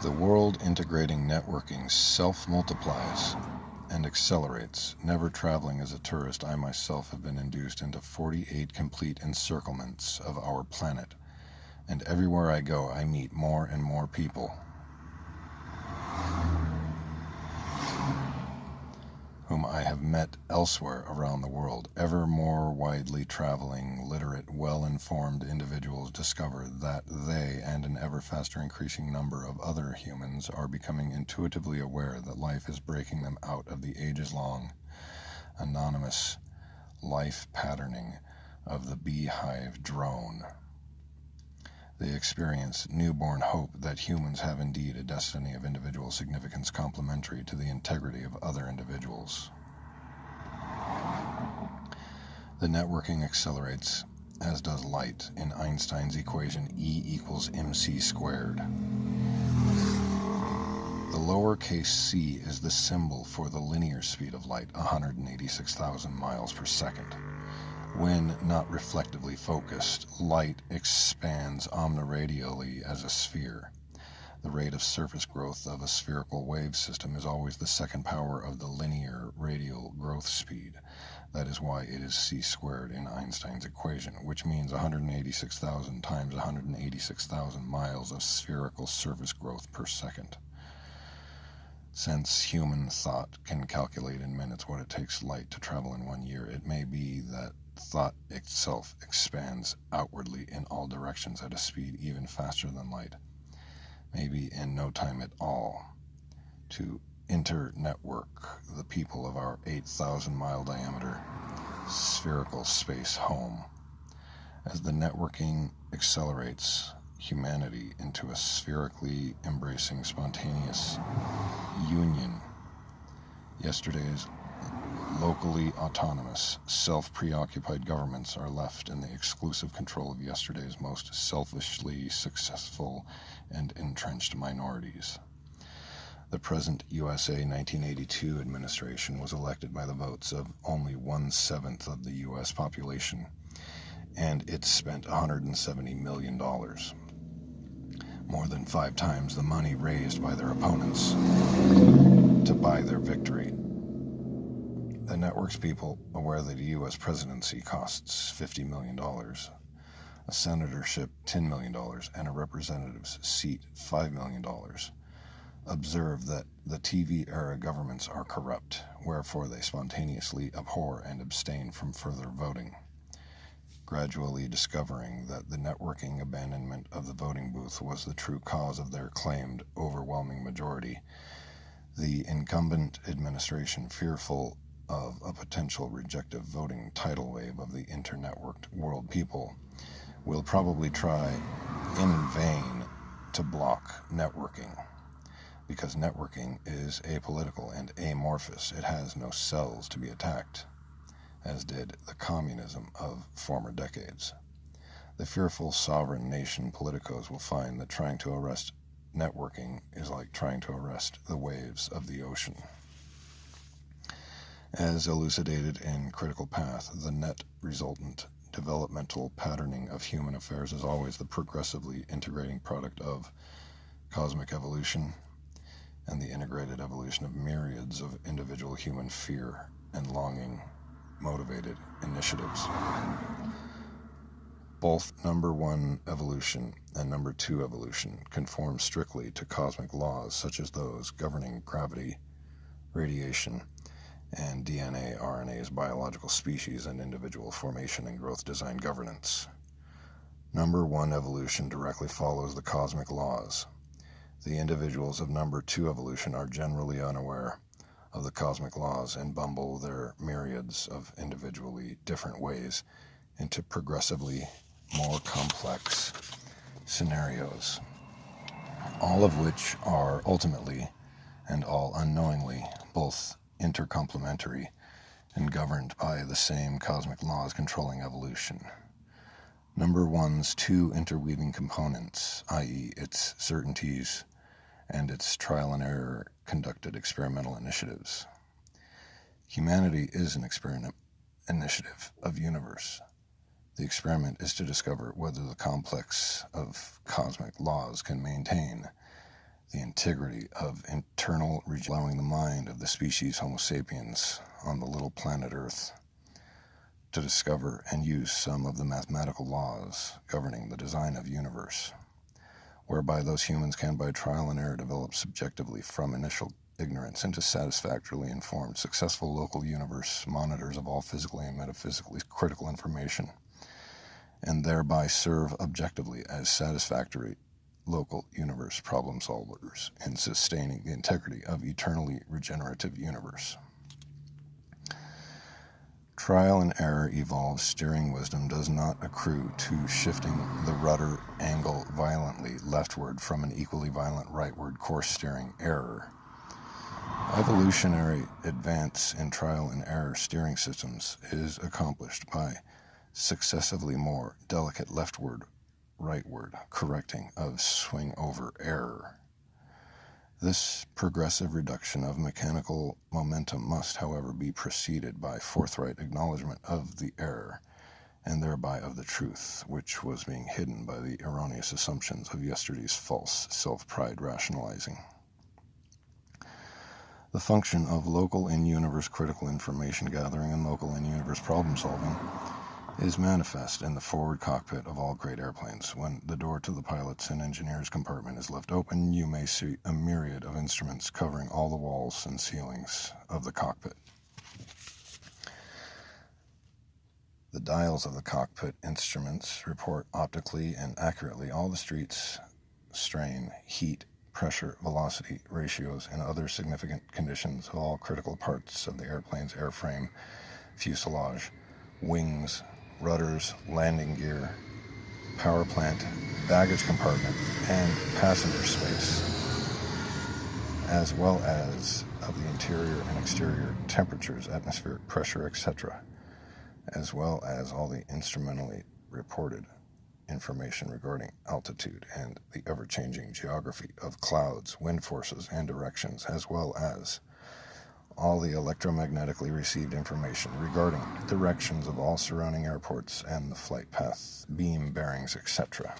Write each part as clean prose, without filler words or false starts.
The world integrating networking self-multiplies and accelerates. Never traveling as a tourist, I myself have been induced into 48 complete encirclements of our planet, and everywhere I go I meet more and more people whom I have met elsewhere around the world. Ever more widely traveling, literate, well-informed individuals discover that they and an ever faster increasing number of other humans are becoming intuitively aware that life is breaking them out of the ages-long, anonymous life patterning of the beehive drone. They experience newborn hope that humans have indeed a destiny of individual significance complementary to the integrity of other individuals. The networking accelerates, as does light, in Einstein's equation E equals mc squared. The lowercase c is the symbol for the linear speed of light, 186,000 miles per second. When not reflectively focused, light expands omniradially as a sphere. The rate of surface growth of a spherical wave system is always the second power of the linear radial growth speed. That is why it is c squared in Einstein's equation, which means 186,000 times 186,000 miles of spherical surface growth per second. Since human thought can calculate in minutes what it takes light to travel in 1 year, it may be that thought itself expands outwardly in all directions at a speed even faster than light, maybe in no time at all, to inter-network the people of our 8,000-mile diameter spherical space home. As the networking accelerates humanity into a spherically embracing spontaneous union, yesterday's locally autonomous, self-preoccupied governments are left in the exclusive control of yesterday's most selfishly successful and entrenched minorities. The present USA 1982 administration was elected by the votes of only 1/7 of the U.S. population, and it spent $170 million, more than 5 times the money raised by their opponents, to buy their victory. The network's people, aware that a U.S. presidency costs $50 million, a senatorship $10 million, and a representative's seat $5 million, observe that the TV-era governments are corrupt, wherefore they spontaneously abhor and abstain from further voting. Gradually discovering that the networking abandonment of the voting booth was the true cause of their claimed overwhelming majority, the incumbent administration, fearful of a potential rejective voting tidal wave of the internetworked world people, will probably try in vain to block networking, because networking is apolitical and amorphous. It has no cells to be attacked, as did the communism of former decades. The fearful sovereign nation politicos will find that trying to arrest networking is like trying to arrest the waves of the ocean. As elucidated in Critical Path, the net resultant developmental patterning of human affairs is always the progressively integrating product of cosmic evolution and the integrated evolution of myriads of individual human fear and longing motivated initiatives. Both number 1 evolution and number 2 evolution conform strictly to cosmic laws such as those governing gravity, radiation, and DNA, RNA's biological species and individual formation and growth design governance. Number 1 evolution directly follows the cosmic laws. The individuals of number 2 evolution are generally unaware of the cosmic laws and bumble their myriads of individually different ways into progressively more complex scenarios, all of which are ultimately and all unknowingly both intercomplementary and governed by the same cosmic laws controlling evolution. Number 1's 2 interweaving components, i.e. its certainties and its trial and error conducted experimental initiatives. Humanity is an experiment initiative of universe. The experiment is to discover whether the complex of cosmic laws can maintain the integrity of internal, allowing the mind of the species Homo sapiens on the little planet Earth to discover and use some of the mathematical laws governing the design of the universe, whereby those humans can by trial and error develop subjectively from initial ignorance into satisfactorily informed, successful local universe monitors of all physically and metaphysically critical information, and thereby serve objectively as satisfactory local universe problem solvers in sustaining the integrity of eternally regenerative universe. Trial and error evolved steering wisdom does not accrue to shifting the rudder angle violently leftward from an equally violent rightward course steering error. Evolutionary advance in trial and error steering systems is accomplished by successively more delicate leftward rightward correcting of swing over error. This progressive reduction of mechanical momentum must, however, be preceded by forthright acknowledgement of the error, and thereby of the truth, which was being hidden by the erroneous assumptions of yesterday's false self-pride rationalizing. The function of local in-universe critical information gathering and local in-universe problem solving is manifest in the forward cockpit of all great airplanes. When the door to the pilot's and engineer's compartment is left open, you may see a myriad of instruments covering all the walls and ceilings of the cockpit. The dials of the cockpit instruments report optically and accurately all the streets, strain, heat, pressure, velocity, ratios, and other significant conditions of all critical parts of the airplane's airframe, fuselage, wings, rudders, landing gear, power plant, baggage compartment, and passenger space, as well as of the interior and exterior temperatures, atmospheric pressure, etc., as well as all the instrumentally reported information regarding altitude and the ever-changing geography of clouds, wind forces, and directions, as well as all the electromagnetically received information regarding directions of all surrounding airports and the flight path, beam bearings, etc.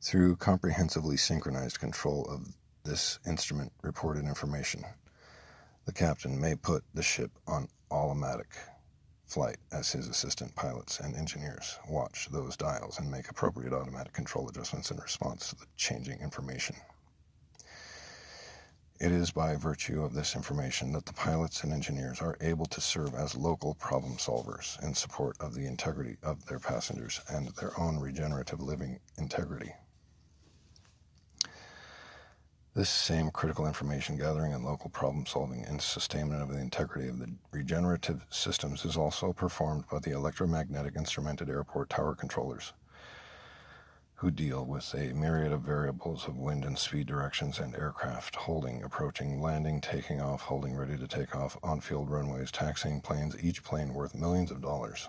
Through comprehensively synchronized control of this instrument reported information, the captain may put the ship on automatic flight as his assistant pilots and engineers watch those dials and make appropriate automatic control adjustments in response to the changing information. It is by virtue of this information that the pilots and engineers are able to serve as local problem solvers in support of the integrity of their passengers and their own regenerative living integrity. This same critical information gathering and local problem solving in sustainment of the integrity of the regenerative systems is also performed by the electromagnetic instrumented airport tower controllers, who deal with a myriad of variables of wind and speed directions and aircraft holding, approaching, landing, taking off, holding ready to take off, on-field runways, taxiing planes, each plane worth millions of dollars,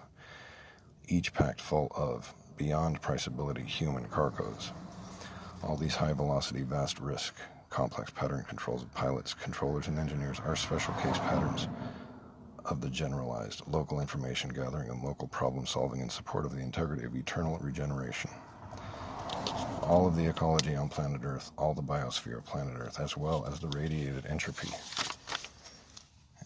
each packed full of, beyond priceability, human cargoes. All these high-velocity, vast risk, complex pattern controls of pilots, controllers, and engineers are special case patterns of the generalized local information gathering and local problem solving in support of the integrity of eternal regeneration. All of the ecology on planet Earth, all the biosphere of planet Earth, as well as the radiated entropy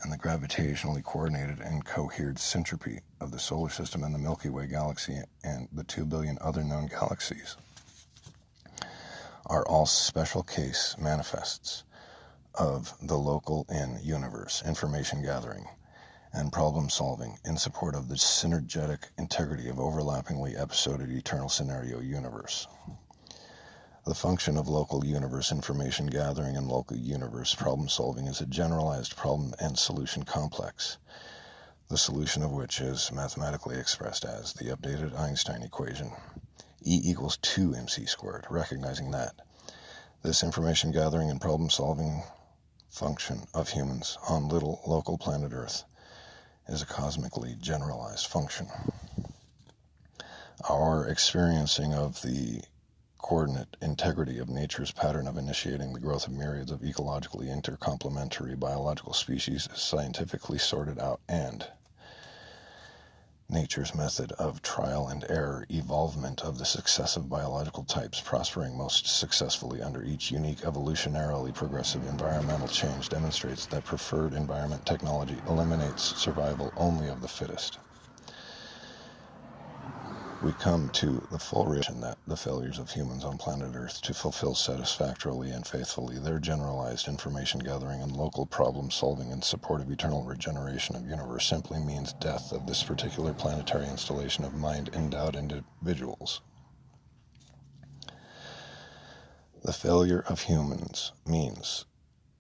and the gravitationally coordinated and cohered syntropy of the solar system and the Milky Way galaxy and the 2 billion other known galaxies, are all special case manifests of the local in-universe information gathering and problem solving in support of the synergetic integrity of overlappingly episodic eternal scenario universe. The function of local universe information gathering and local universe problem solving is a generalized problem and solution complex, the solution of which is mathematically expressed as the updated Einstein equation, E equals 2mc squared, recognizing that this information gathering and problem solving function of humans on little local planet Earth is a cosmically generalized function. Our experiencing of the coordinate integrity of nature's pattern of initiating the growth of myriads of ecologically intercomplementary biological species is scientifically sorted out and Nature's method of trial and error, evolvement of the successive biological types prospering most successfully under each unique evolutionarily progressive environmental change demonstrates that preferred environment technology eliminates survival only of the fittest. We come to the full realization that the failures of humans on planet Earth to fulfill satisfactorily and faithfully their generalized information gathering and local problem solving in support of eternal regeneration of universe simply means death of this particular planetary installation of mind-endowed individuals. The failure of humans means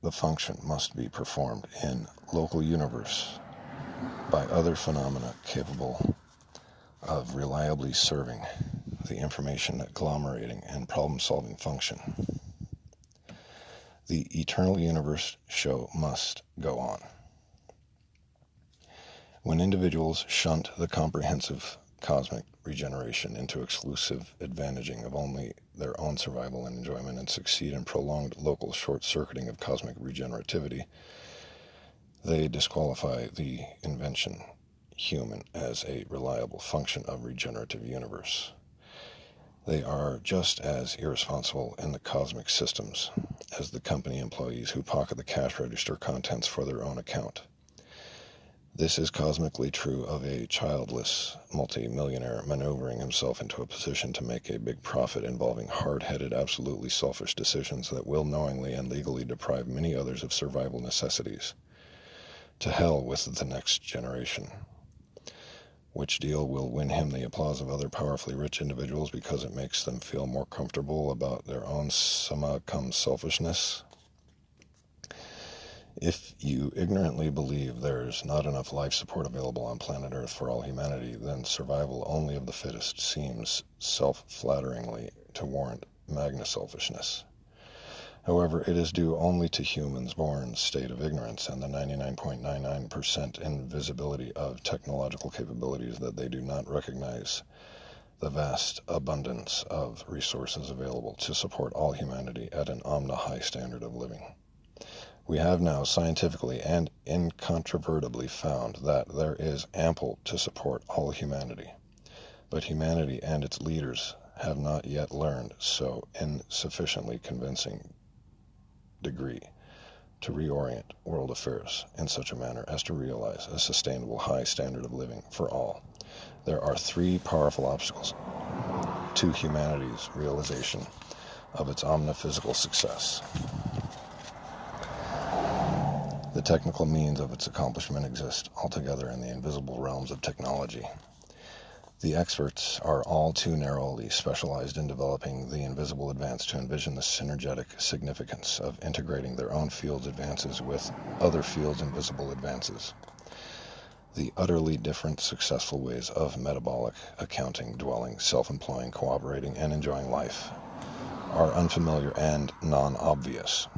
the function must be performed in local universe by other phenomena capable of reliably serving the information agglomerating and problem-solving function. The eternal universe show must go on. When individuals shunt the comprehensive cosmic regeneration into exclusive advantaging of only their own survival and enjoyment and succeed in prolonged local short-circuiting of cosmic regenerativity, they disqualify the invention human as a reliable function of regenerative universe. They are just as irresponsible in the cosmic systems as the company employees who pocket the cash register contents for their own account. This is cosmically true of a childless multi-millionaire maneuvering himself into a position to make a big profit involving hard-headed, absolutely selfish decisions that will knowingly and legally deprive many others of survival necessities. To hell with the next generation. Which deal will win him the applause of other powerfully rich individuals because it makes them feel more comfortable about their own summa cum selfishness? If you ignorantly believe there's not enough life support available on planet Earth for all humanity, then survival only of the fittest seems self-flatteringly to warrant magna-selfishness. However, it is due only to humans' born state of ignorance and the 99.99% invisibility of technological capabilities that they do not recognize the vast abundance of resources available to support all humanity at an omni-high standard of living. We have now scientifically and incontrovertibly found that there is ample to support all humanity, but humanity and its leaders have not yet learned so insufficiently convincing degree to reorient world affairs in such a manner as to realize a sustainable high standard of living for all. There are three powerful obstacles to humanity's realization of its omniphysical success. The technical means of its accomplishment exist altogether in the invisible realms of technology. The experts are all too narrowly specialized in developing the invisible advance to envision the synergetic significance of integrating their own field's advances with other fields' invisible advances. The utterly different successful ways of metabolic, accounting, dwelling, self-employing, cooperating, and enjoying life are unfamiliar and non-obvious.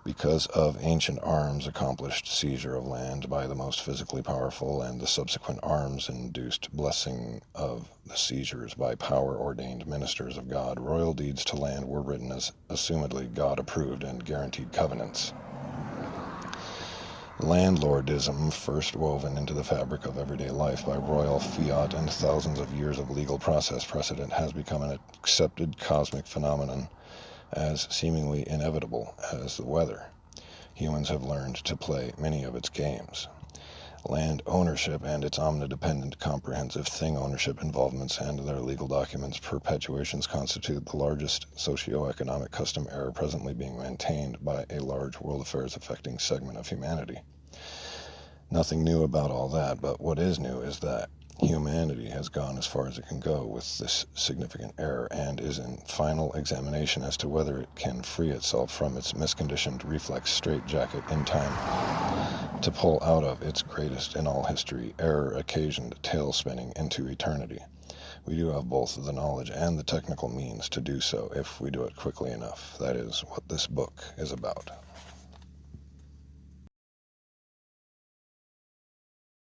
Because of ancient arms accomplished seizure of land by the most physically powerful and the subsequent arms-induced blessing of the seizures by power-ordained ministers of God, royal deeds to land were written as assumedly God-approved and guaranteed covenants. Landlordism, first woven into the fabric of everyday life by royal fiat and thousands of years of legal process precedent, has become an accepted cosmic phenomenon as seemingly inevitable as the weather. Humans have learned to play many of its games. Land ownership and its omnidependent, comprehensive thing ownership involvements and their legal documents perpetuations constitute the largest socio-economic custom error presently being maintained by a large world affairs affecting segment of humanity. Nothing new about all that, but what is new is that humanity has gone as far as it can go with this significant error and is in final examination as to whether it can free itself from its misconditioned reflex straitjacket in time to pull out of its greatest in all history error-occasioned tail-spinning into eternity. We do have both the knowledge and the technical means to do so if we do it quickly enough. That is what this book is about.